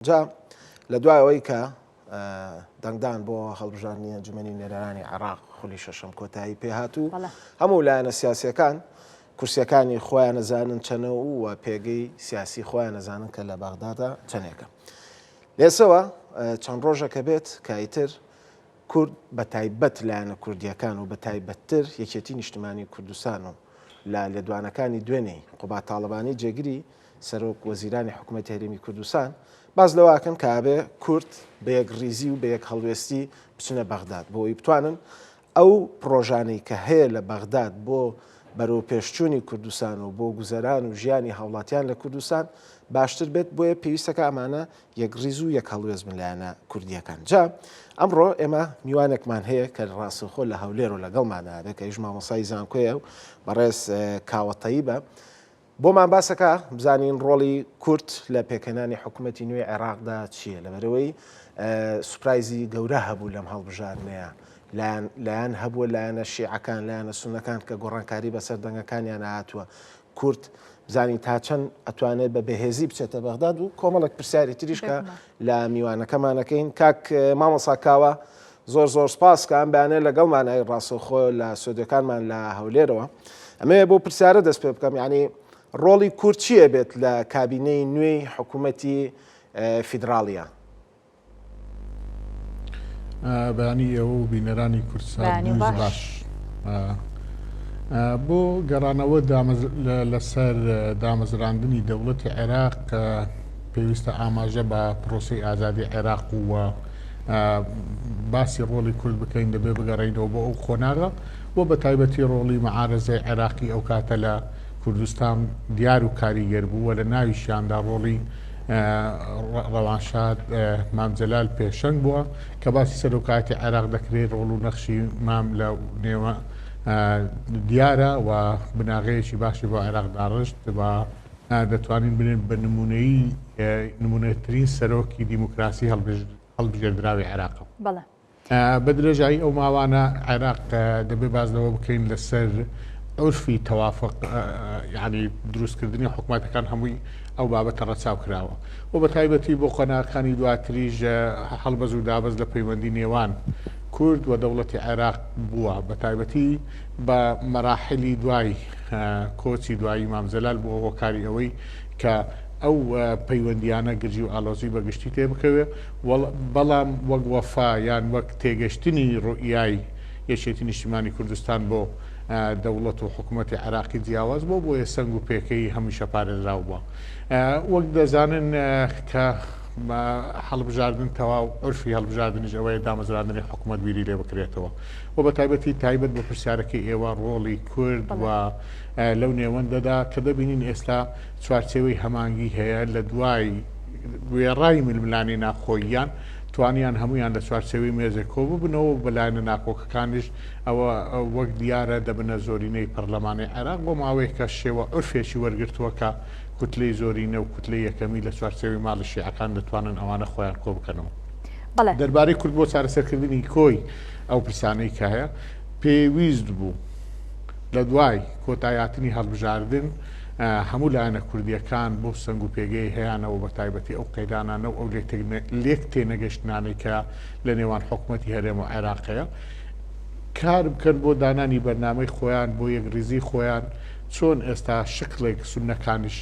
جا لە دوای ئەوەی کە دەنگدان بۆ هەڵبژاردننی ئەنجومەنی نێرەرانی عێراق خولی شەشەم کۆتایی پێهاتوو هەموو لایەنە سیاسیەکان کورسیەکانی خۆیان نەزانن چەنە و پێگەی سیاسی خۆیان نەزانن کە لە بەغدادا چەندێکە. لێسەوە چەند ڕۆژەکە بێت کایتر کورد بە تایبەت لایەنە کوردیەکان و بە تایبەتتر یەکێتی نیشتیمانی کوردستان و لە لێدوانەکانی دوێنێی قوبات تاڵبانی جێگیری سەرۆک وەزیرانی حکوومەتی هەرێمی کوردستان باز لەواکەن کابێ کورد بە یەک ریزی و بە یەک هەڵوێستی بچنە بەغداد بۆی بتوانن ئەو پرۆژانەی کە هەیە لە بەغداد بۆ بەرەو پێشچوونی کوردستان و بۆ گوزەران و ژیانی هاوڵاتیان لە کوردستان باشتر بێت بۆیە پێویستەکە ئەمانە یەک ریز و یەک هەڵوێز بن لایەنە کوردیەکان. جا ئەمڕۆ ئێمە میوانێکمان هەیە کە ڕاستەوخۆ لە هەولێر و لەگەڵماندا بێت کە هیچ مامۆسای زانکۆیە و بەڕێز کاوەتایی بە بۆمان باسەکە بزانین ڕۆڵی کورد لە پێکەنانی حکوومەتی نوێی عێراقدا چییە لەبەرەوەی سوپرایزی گەورە هەبوو لەم هەڵبژاردنەیە لایەن هەبووە لایەنە شیعەکان لایەنە سونەکان کە گۆڕانکاری بەسەر دەنگەکانیان هاتووە کورد بزانین تا چەند ئەتوانێت بە بەهێزی بچێتە بەغداد و کۆمەڵک پرسیاری تریش کە لە میوانەکەمانەکەین کاک مامۆستا کاوە زۆر سپاس کە ئەم بەیانەیە لەگەڵمانای ڕاستەوخۆ لە سودەکانمان لە هەولێرەوە ئەمێ بۆ پرسیارە دەست پێ بکەم یعنی ڕۆڵی کورد چییە بێت لە کابینەی نوێی حکوومەتی فیدراڵیە؟ بەیانی ئێوە و بینەرانی کوردستان باش بۆ گەڕانەوە لەسەر دامەزراندنی دەوڵەتی عێراق پێویستە ئاماژە بە پرۆسی ئازادی عێراق و باسی ڕۆڵی کورد بکەین دەبێ بگەڕێینەوە بۆ ئەو خۆناغە و بە تایبەتی ڕۆڵی مەعارەزەی عێراقی ئەو کاتە لە کوردستان دیار و کاریگەر بوو و لە ناویشیاندا ڕۆڵی ڕەوانشاد مامجەلال پێشەنگ بووە کە باسی سەرۆکاتی عێراق دەکرێت ڕۆڵ و نەخشی مام لە نێوە دیارە و بناغەیەکی باشی بۆ عێراق داڕشت و دەتوانین بنێن بە نمونەترین سەرۆکی دیموکراسی هەڵبژێردراوی عێراقە. بە درێژایی ئەو ماوانە عێراق دەبێ بازنەوە بکەین لەسەر عرفی توافق یعنی دروستکردنی حکوومەتەکان هەمووی ئەو بابەتە ڕەچاو کراوە و بە تایبەتی بۆ خۆناغەکانی دواتریژ هەڵبەز و دابەز لە پەیوەندی نێوان کورد و دەوڵەتی عێراق بووە بە تایبەتی بە مەراحلی دوای کۆچی دوایی مامجەلال بۆ هۆکاری ئەوەی کە ئەو پەیوەندیانە گرجی و ئالۆزی بەگشتی تێ بکەوێ بەڵام وەک وەفا یان وەک تێگەشتنی ڕوئیای یەکێتی نیشتیمانی کوردستان بۆ دەوڵەت و حکوومەتی عێراقی جیاواز بۆ بۆیە سنگ و پێکەی هەمیشە پارێزراو بووە. وەک دەزانن کە هەڵبژاردن تەواو عرفی هەڵبژاردنیش ئەوەیە دامەزراندنی حکوومەت بیری لێ بکرێتەوە و بە تایبەت بە پرسیارەکەی ئێوە ڕۆڵی کورد و لەو نێوەندەدا کە دەبینین ئێستا چوارچێوەی هەمانگی هەیە لە دوای وێڕای ململانی ناخۆییان توانیان هەمویان لە چوارچێوی مێزێک کۆ ببنەوە بەلایەنە ناکۆکەکانیش ئەوە وەک دیارە دەبنە زۆرینەی پەرلەمانی عێراق بۆ ماوەیە کە شێوە عرفێکی وەرگرتووە کە کوتلەی زۆرینە و کوتلەی یەکەمی لە چوارچێوی ماڵی شیعەکان دەتوانن ئەوانە خۆیان کۆ بکەنەوە. دەربارەی کورد بۆ چارەسەرکردنی کۆی ئەو پرسانەی کە هەیە پێویست بوو لە دوای کۆتاییاتنی هەڵبژاردن هەموو لایەنە کوردیەکان بۆ سنگ و پێگەی هەیەیانەوە بە تایبەتی ئەو قەیدانانە و ئەو لێک تێنەگەشتنانەی کە لە نێوان حکوومەتی هەرێم و عێراقەیە کار بکرد بۆ دانانی بەرنامەی خۆیان بۆ یەکریزی خۆیان چۆن ئێستا شکلێک سونەکانیش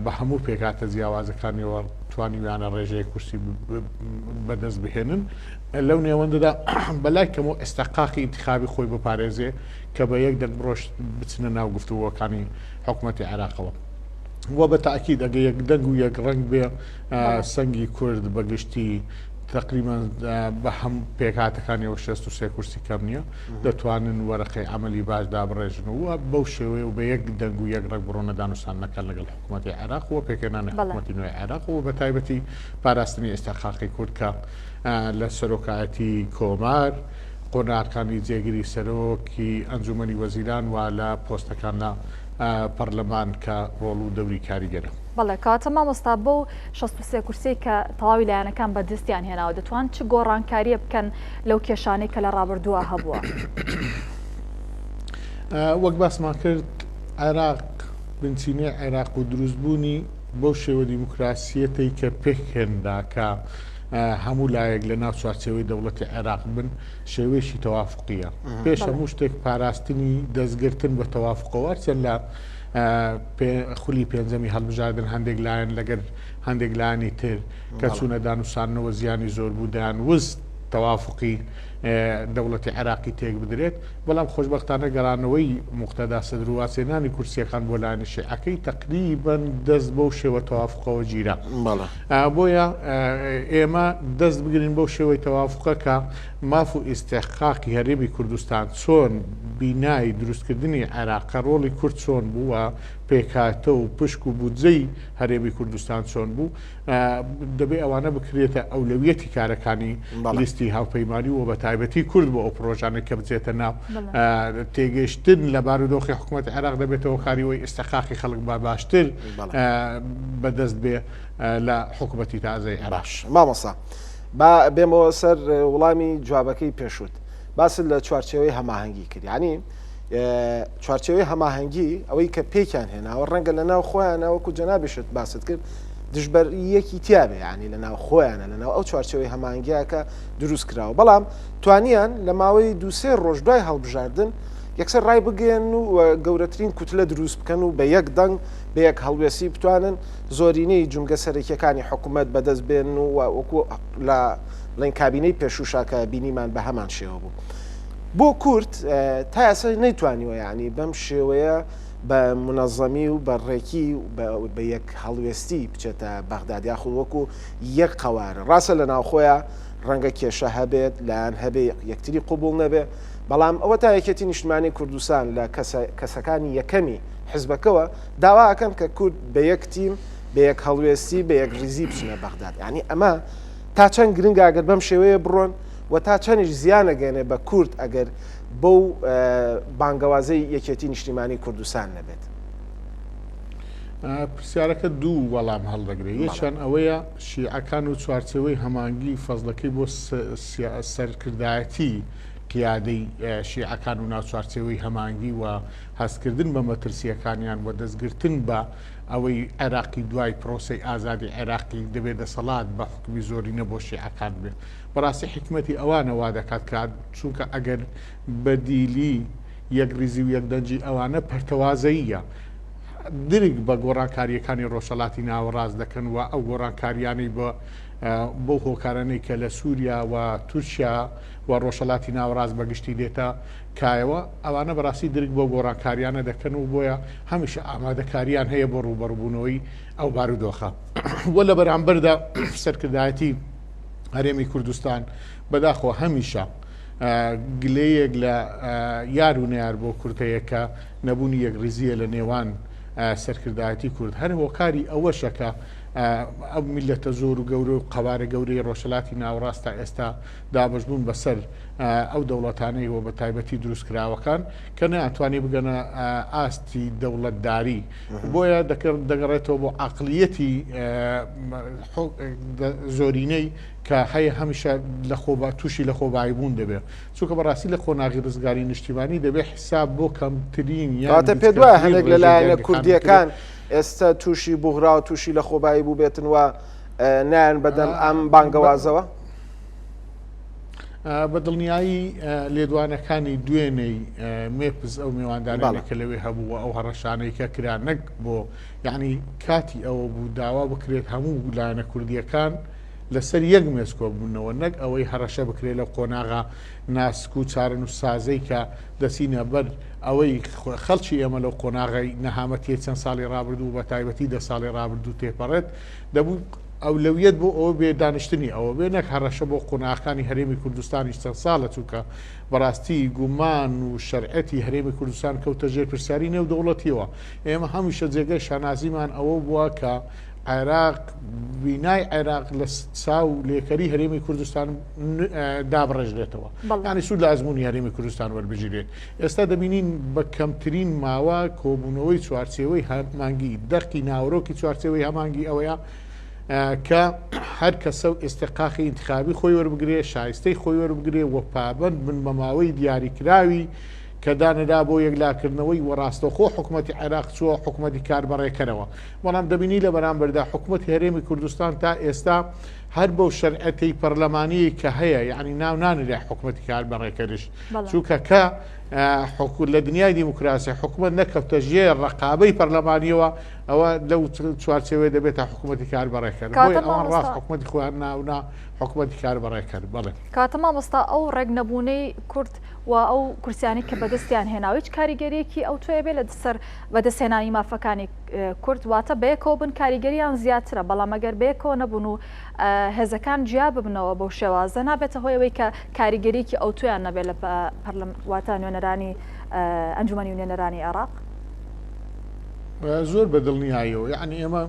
بە هەموو پێکاتە جیاوازەکانیەوە توانیویانە ڕێژەیە کورسی بەدەست بهێنن لەو نێوەندەدا بەلای کەمەوە ئێستاقاقی ئینتیخابی خۆی بپارێزێ کە بە یەک دەنگڕۆژ بچنە ناو گفتوگۆکانی حکوومەتی عێراقەوە وە بە تاکید ئەگە یەک دەنگ و یەک ڕەنگ بێ سەنگی کورد بەگشتی تقریبا بە هەم پێکاتەکانیەوە 63 کورسی کەم نییە دەتوانن وەرەقەی عملی باش دابڕێژنەوە بەو شێوەیە و بە یەک دەنگ و یەک ڕێک بڕۆنە دانوستانەکان لەگەڵ حکوومەتی عێراق و پێکەنانی حکوومەتی نوێی عێراق و بە تایبەتی پاراستنی ئێستاقاقی کورد کە لە سەرۆکایەتی کۆمار قۆناغەکانی جێگیری سەرۆکی ئەنجومەنی وەزیران و لە پۆستەکان لە پەرلەمان کە ڕۆڵ و دەوری کاریگەرە. بەڵێ کاتە مامۆستا بۆ 63 کورسی کە تەواوی لایەنەکان بەدەستیان هێناوە دەتوان چ گۆڕانکاریە بکەن لەو کێشانەی کە لە ڕابردووە هەبووە؟ وەک باسمان کرد عێراق بنچینەی عێراق و دروستبوونی بەو شێوە دیموکراسیەتی کە پێکهێندا کە هەموو لایەک لە ناو چوارچێوەی دەوڵەتی عێراق بن شێوەیەشی تەوافقیە پێش هەموو شتێک پاراستنی دەستگرتن بە تەوافقەوە چەند لە خولی پێنجەمی هەڵبژاردن هەندێک لایەن لەگەر هەندێک لایەنی تر کە چوونە دانووسانەوە زیانی زۆر بوو دەیانویست تەوافقی دەوڵەتی عێراقی تێک بدرێت بەڵام خۆشبەختانە گەڕانەوەی موقتەدا سەدرواسێنانی کورسیەکان بۆ لایەنی شیعەکەی تەقریبەن دەست بەو شێوە تەوافقەوە گیرا بۆیە ئێمە دەست بگرین بەو شێوەی تەوافقە کە ماف و ئیستحقاقی هەرێمی کوردستان چۆن بینایی دروستکردنی عێراق ڕۆڵی کورد چۆن بووە پێکاتە و پشک و بودجەی هەرێمی کوردستان چۆن بوو دەبێ ئەوانە بکرێتە ئەولەویەتی کارەکانی لیستی هاوپەیمانی و بە تایبەتی کورد بۆ ئەو پرۆژانە کە بچێتە ناو تێگەشتن لە بارودۆخی حکوومەت عێراق دەبێتەوە کاریەوەی ئیستحقاقی خەڵک باشتر بەدەست بێ لە حکوومەتی تازای عێراق. مامۆستا بێمەوە سەر وەڵامی جوابەکەی پێشوت باس لە چوارچێوەی هەماهەنگی کرد ینی چوارچێوەی هەماهەنگی ئەوەی کە پێکیان هێناوە ڕەنگە لە ناو خۆیان وەکو جەنابیشت باست کرد دژبەریەکی تیاابێ ینی لە ناو خۆیانە لەناو ئەو چوارچێوەی هەماهەنگیاکە دروست کراوە بەڵام توانیان لە ماوەی دوسێ ڕۆژ دوای هەڵبژاردن یەکسەر ڕای بگەن و گەورەترین کوتلە دروست بکەن و بە یەک دەنگ بە یەک هەڵوێسی بتوانن زۆرینەی جونگە سەرەکیەکانی حکوومەت بەدەست بێن و وەکو لە لەن کابینەی پێشوشاکە بینیمان بە هەمان شێوە بوو. بۆ کورد تا ئێستا نەیتوانیوە ینی بەم شێوەیە بە منەظەمی و بەڕێکی بە یەک هەڵوێستی بچێتە بەغداد یاخود وەکو یەک قەوارە ڕاستە لە ناوخۆیە ڕەنگە کێشە هەبێت لایەن هەبێ یەکتری قوبوڵ نەبێ بەڵام ئەوە تا یەکێتی نیشتمانی کوردستان لە کەسەکانی یەکەمی حزبەکەەوە داواکەن کە کورد بە یەک تیم بە یەک هەڵوێستی بە یەک ریزی بچنە بەغداد ینی ئەمە تا چەند گرنگ ئەگەر بەم شێوەیە بڕۆن و تا چەندیش زیانەگەنێ بە کورد ئەگەر بەو بانگەوازەی یەکێتی نیشتیمانی کوردستان نەبێت. پرسیارەکە دوو وەڵام هەڵدەگرێت یەکیان ئەوەیە شیعەکان و چوارچێوەی هەمانگی فەزلەکەی بۆ سەرکردایەتی پیادەی شیعەکان و ناوچوارچێوەی هەمانگی و هەستکردن بە مەترسیەکانیان و دەستگرتن بە ئەوەی عێراقی دوای پرۆسی ئازادی عێراقی دەبێت دەسەڵات بە حکمی زۆرینە بۆ شیعەکان بێت بەڕاستی حکمەتی ئەوانە وا دەکات کات چونکە ئەگەر بەدیلی یەک ریزی و یەک دەنجی ئەوانە پەرتەوازەیە درک بە گۆڕانکاریەکانی ڕۆژهەڵاتی ناوەڕاست دەکەن و ئەو گۆڕانکاریانی بۆ هۆکارانەی کە لە سووریا و تورکیا و ڕۆژهەڵاتی ناوەڕاست بەگشتی دێتە کایەوە ئەوانە بەڕاستی درک بۆ گۆڕانکاریانە دەکەن و بۆیە هەمیشە ئامادەکاریان هەیە بۆ ڕوبەڕبوونەوەی ئەو بارودۆخە وە لە بەرامبەردا سەرکردایەتی هەرێمی کوردستان بەداخۆ هەمیشە گلەیەک لە یار و نەیار بۆ کورتەیە کە نەبوونی یەک ریزیە لە نێوان سەرکردایەتی کورد هەر هۆکاری ئەوەشەکە ئەو میلەتە زۆر و گەورە و قەوارە گەورەی ڕۆژهەڵاتی ناوەڕاست تا ئێستا دابەشبوون بەسەر ئەو دەوڵەتانەی و بە تایبەتی دروستکراوەکان کە نەیانتوانی بگەنە ئاستی دەوڵەتداری بۆیە دەگەڕێتەوە بۆ عەقلیەتی زۆرینەی کە هەیە هەمیشە تووشی لە خۆبایبوون دەبێت چونکە بەڕاستی لە خۆناغی ڕزگاری نیشتیمانی دەبێت حساب بۆ کەمترین یاتە پێ دوای هەندێک لەلایەنە کوردیەکان ئێستا تووشی بوغرا و تووشی لە خۆبایی بوو بێتن وە نایان بەدەم ئەم بانگەوازەوە بە دڵنیایی لێدوانەکانی دوێنەی مێپز ئەو میواندارانە کە لەوێ هەبوو ئەو هەڕەشانەی کە کرا نەک بۆ یعنی کاتی ئەوە بوو داوا بکرێت هەموو لایەنە کوردیەکان لەسەر یەک مێسکۆ بوونەوە نەک ئەوەی هەڕەشە بکرێت لە قۆناغا ناسک و چارن و سازەی کە دەسینە بەر ئەوەی خەڵکی ئێمە لەو قۆناغی نەهامەتی چەند ساڵی ڕابردوو بە تایبەتی 10 ساڵی ڕابردوو تێپەڕێت دەبوو ئەولەویەت بۆ ئەوە بێ دانیشتنی ئەوە بێ نەک هەڕەشە بۆ قۆناغەکانی هەرێمی کوردستانی چەند ساڵە چووکە بەڕاستی گومان و شەرعەتی هەرێمی کوردستان کەوتە ژێر پرسیاری نێو دەوڵەتیەوە ئێمە هەمیشە جێگەی شانازیمان ئەوە بووە کە عێراق بینای عێراق لە چاو لێکەری هەرێمی کوردستان دابڕێژرێتەوە یانی سوود لە ئەزمموی هەرێمی کوردستان وەربژێت ئێستا دەبینین بە کەمترین ماوە کۆبوونەوەی چوارچێوەی هەمانگی دەرکی ناوڕۆکی چوارچێوەی هەمانگی ئەوەیە کە هەر کەسە ئیستحقاقی انتخابی خۆی وەربگرێ شایستەی خۆی وەربگرێ وە پابەند بن بە ماوەی دیاریکراوی کە دانەدا بۆ یەکلاکردنەوەی وەڕاستەوخۆ حکوومەتی عێراق چووە حکوومەتی کاربڕێکەرەوە بەڵام دەبینی لە بەرامبەردا حکوومەتی هەرێمی کوردستان تا ئێستا هەر بەو شەرعەتەی پەرلەمانی کە هەیە یعنی ناو نانرێ حکوومەتی کاربڕێکەریش چووکە کە لە دنیای دیموکراسی حکوومەت نەکەوتە ژێر ڕقابەی پەرلەمانیەوە ئەوە لەو چوارچێوەیە دەبێتە حکوومەتی کاربڕێکەر بۆی ئەوان ڕاست حکوومەتی خۆیان ناونا حکوومەتی کاربڕێکەر بڵێ کاتە مامۆستا ئەو ڕێگنەبوونەی کورد و ئەو کورسیانی کە بەدەستیان هێناوە هیچ کاریگەریەکی ئەو توێ بێ لە سەر بەدەستهێنانی مافەکانی کورد واتە بەیەکەوە بن کاریگەریان زیاترە بەڵام ئەگەر بەیەکەوە نەبوون و هێزەکان جیا ببنەوە بەو شێوازە نابێتە هۆیەوەی کە کاریگەریەکی ئەو تویان نەبێت لە واتە نوێنەرانی ئەنجومەنی نوێنەرانی عێراق زۆر بەدڵنیایەوە یعنی ئێمە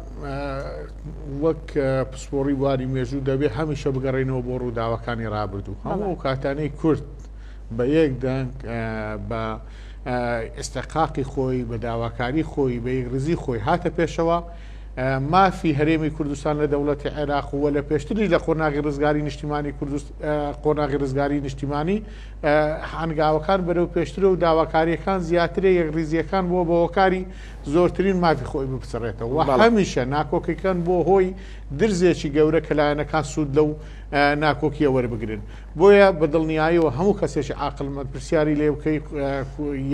وەک پسپۆڕی واری مێژوو دەبێت هەمیشە بگەڕێنەوە بۆ ڕووداوەکانی ڕابردوو هەموو کاتانەی کورد بە یەک دەنگ بە ئێستەقاقی خۆی بە داواکاری خۆی بە یەکڕزی خۆی هاتە پێشەوە مافی هەرێمی کوردستان لە دەوڵەتی عێراق وە لە پێشتری لە قۆناغی ڕزگاری نیشتیمانی قۆناغی ڕزگاری نیشتیمانی هەنگاوەکان بەرەو پێشترە و داواکاریەکان زیاترە یەکڕیزیەکان بۆ بەوەکاری زۆرترین مافی خۆی بپسڕێتەوە هەمیشە ناکۆکەکان بۆ هۆی درزێکی گەورە کە لایەنەکان سوود لەو ناکۆکیە وەربگرن بۆیە بەدڵنیاییەوە هەموو کەسێکی عاقڵمەند پرسیاری لێ بکەی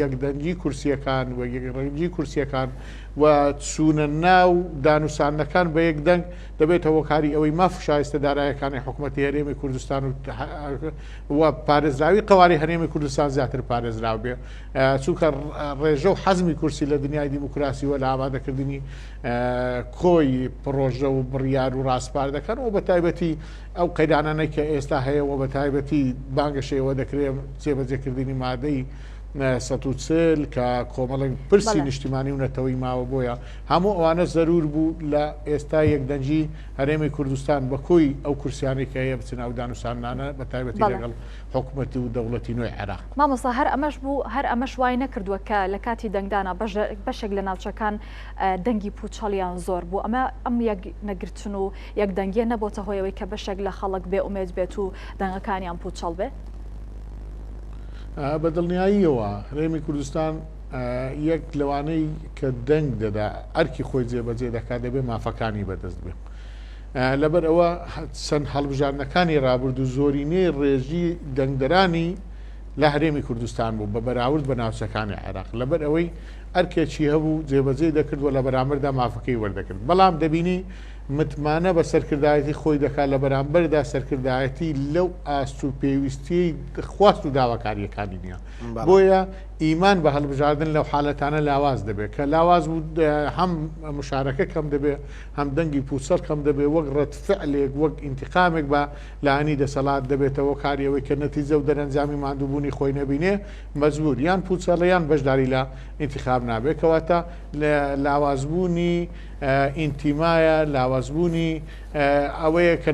یەکدەنگی کورسیەکان و یەکڕەنگی کورسیەکان و چوونە ناو دانووسانەکان بە یەک دەنگ دەبێتە هۆکاری ئەوەی ماف شایستە دارایەکانی حکوومەتی هەرێمی کوردستان و پارێزراوی قواری هەرێمی کوردستان زیاتر پارێزراو بێ چونکە ڕێژە و حەزمی کورسی لە دنیای دیموکراسی وە لە ئامادەکردنی کۆی پرۆژە و بڕیار و ڕاستپار دەکەن و بە تایبەتی ئەو قەیدانانەی کە ئێستا هەیە و بە تایبەتی بانگەشەوە دەکرێت جێبەجێکردنی مادەی 140 کە کۆمەڵک پرسی نیشتیمانی و نەتەوەی ماوە بۆیە هەموو ئەوانە زەرور بوو لە ئێستا یەکدەنجی هەرێمی کوردستان بە کۆی ئەو کورسیانی کە هەیە بچن ئەو دانووسانانە بە تایبەتی لەگەڵ حکوومەتی و دەوڵەتی نوێی عێراق مامۆستا هەر ئەمەش بوو هەر ئەمەش وای نەکردووە کە لە کاتی دەنگدانە بەشێک لە ناوچەکان دەنگی پوچەڵیان زۆر بوو ئەم یەک نەگرتن و یەک دەنگیە نەبۆتە هۆیەوەی کە بەشێک لە خەڵک بێ ئومێد بێت و دەنگەکانیان پوچەڵ بێ بەدڵنیاییەوە هەرێمی کوردستان یەک لەوانەی کە دەنگ دەدا ئەرکی خۆی جێبەجێ دەکات دەبێ مافەکانی بەدەست بێ لەبەر ئەوە چەند هەڵبژاردنەکانی ڕابرد و زۆرینەی ڕێژی دەنگدەرانی لە هەرێمی کوردستان بوو بە بەراورد بە ناوچەکانی عێراق لەبەر ئەوەی ئەرکێکی هەبوو جێبەجێ دەکردوە لە بەرامبەردا مافەکەی وەردەکرد بەڵام دەبینی متمانە بە سەرکردایەتی خۆی دەکات لە بەرامبەردا سەرکردایەتی لەو ئاست و پێویستی خواست و داواکاریەکانی نییە بۆیە ئیمان بە هەڵبژاردن لەو حالەتانە لاواز دەبێت کە لاواز بوو هەم مشارەکە کەم دەبێت هەم دەنگی پوسەر کەم دەبێت وەک ڕەتفعلێک وەک ئینتقامێک بە لانی دەسەڵات دەبێتەوە کاریەوەی کە نەتیجە و دەرەنجامی ماندووبوونی خۆی نەبینێ مەجبور یان پوچەڵە یان بەشداری لە ئینتخاب نابێت کەواتە لاوازبوونی ئینتیمایە لاوازبوونی ئەوەیە کە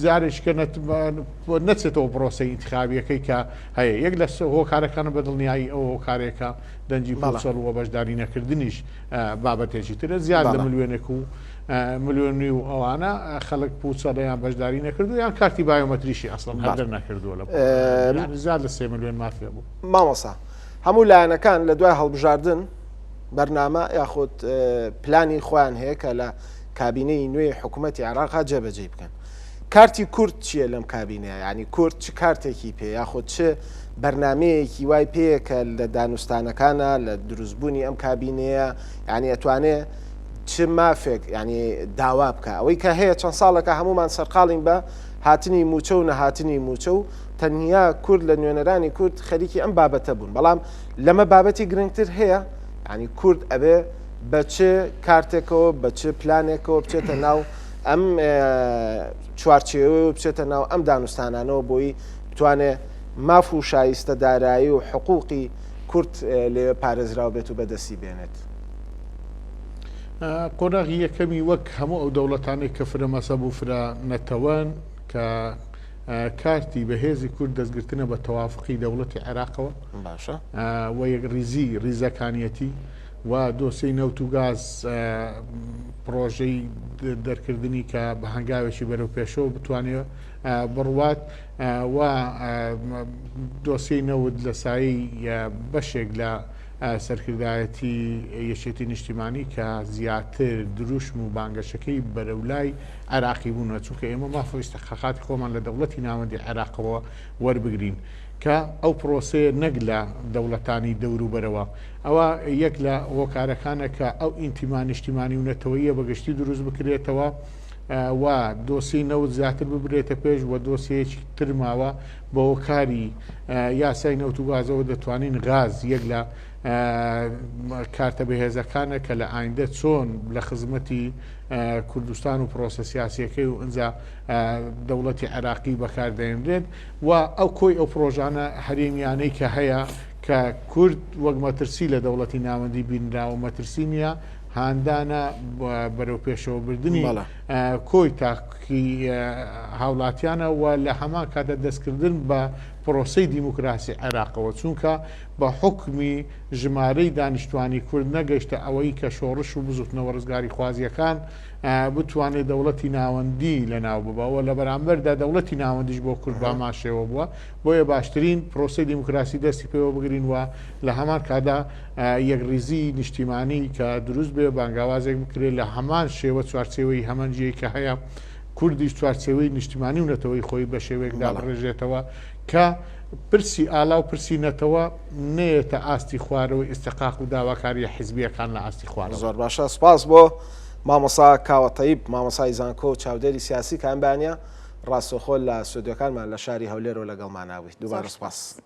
زارێککە نەچێتەوە پرۆسی ئینتخابیەکەی کە هەیە یەک لە هۆکارەکانە بەدڵنیایی ئەو هۆکارێکە دەنجی پوچەڵ و بەشداری نەکردنیش بابەتێکی ترە زیاد لە ملیۆنێک و ملیۆنی و ئەوانە خەڵک پوچەڵەیان بەشداری نەکردو یان کارتی بایۆمەتریشی ئەسڵەن هەدەر نەکردووە لە زیاد لە 3 ملیۆن مافیا بوو مامۆستا هەموو لایەنەکان لە دوای هەڵبژاردن بەرنامە یاخود پلانی خۆیان هەیە کە لە کابینەی نوێی حکوومەتی عێراق جێبەجێ بکەن کارتی کورد چییە لەم کابینەیە ینی کورد چ کارتێکی پێ یاخود چه بەرنمەیەکی وای پێیە کە لە دانوستانەکانە لە دروستبوونی ئەم کابینەیە ینی ئەتوانێت چ مافێک ینی داوا بکە ئەوەی کە هەیە چەند ساڵەکە هەمومان سەرقاڵین بە هاتنی موچە و نەهاتنی موچە و تەنیا کورد لە نوێنەرانی کورد خەریکی ئەم بابەتە بوون بەڵام لەمە بابەتی گرنگتر هەیە ینی کورد ئەبێ بە چ کارتێکەوە بە چ پلانێکەوە بچێتە ناو ئەم چوارچێوە بچێتە ناو ئەم دانوستانانەوە بۆی بتوانێت ماف و شایستە دارایی و حقوقی کورد لێوێ پارێزراو بێت و بەدەستی بێنێت قۆناغی یەکەمی وەک هەموو ئەو دەوڵەتانەی کە فرە مەسەب و فرە نەتەوەن کە کارتی بەهێزی کورد دەستگرتنە بە تەوافقی دەوڵەتی عێراقەوە باشە و یەک ریزەکانیەتی و دۆسەی نەوت و گاز پرۆژەی دەرکردنی کە بە هەنگاوێکی بەرەو پێشەوە بتوانێت بڕوات و دۆسەی نەوت لە سایەی بەشێک لە سەرکردایەتی یەکێتی نیشتیمانی کە زیاتر دروشم و بانگەشەکەی بەرەولای عێراقی بوونەوە چونکە ئێمە مافۆی استحقاقاتی خۆمان لە دەوڵەتی ناوەندی عێراقەوە وەربگرین کە ئەو پرۆسەیە نەک لە دەوڵەتانی دەوروبەرەوە ئەوە یەک لە هۆکارەکانە کە ئەو ئینتیما نیشتیمانی و نەتەوەیە بەگشتی دروست بکرێتەوە و دۆسی نەوت زیاتر ببرێتە پێش و دۆسەیەکی ترماوە بە هۆکاری یاسای نەوت و گازەوە دەتوانین غاز یەک لە کارتە بەهێزەکانە کە لە ئایندە چۆن لە خزمەتی کوردستان و پرۆسە سیاسیەکەی و ئەنجا دەوڵەتی عێراقی بەکاردەهێنرێت و ئەو کۆی ئەو پرۆژانە هەرێمیانەی کە هەیە کە کورد وەک مەترسی لە دەوڵەتی ناوەندی بینراوە مەترسی نیە هاندانە بەرەو پێشەوە بردننی کۆی تاقی هاوڵاتیانە و لە هەمان کاتە دەستکردن بە پرۆسەی دیموکراسی عێراقەوە چونکە بە حکمی ژمارەی دانیشتوانی کورد نەگەیشتە ئەوەی کە شۆڕش و بزوتنەوە ڕزگاری خوازیەکان بتوانێت دەوڵەتی ناوەندی لە ناو ببەوە لە بەرامبەردا دەوڵەتی ناوەندیش بۆ کورد باماشێەوە بووە بۆیە باشترین پرۆسی دیموکراسی دەستی پێوە بگرین و لە هەمان کادا یەکریزی نیشتیمانی کە دروست بێ بانگاوازێک بکرێت لە هەمان شێوە چوارچێوەی هەمەنجەیە کە هەیە کوردیش چوارچێوەی نیشتیمانی و نەتەوەی خۆی بە شێوەیەکدا بڕێژێتەوە کە پرسی ئالا و پرسی نەتەوە نێتە ئاستی خوارەوەی ئیستحقاق و داواکاریە حیزبیەکان لە ئاستی خوارەوە. زۆر باشە سپاس بۆ مامۆستا کاوەتەیب مامۆسای زانکۆ و چاودێری سیاسی کامبانیا ڕاستەوخۆ لە سودەکانمان لە شاری هەولێرەوە لەگەڵماناوی دووبارە سپاس.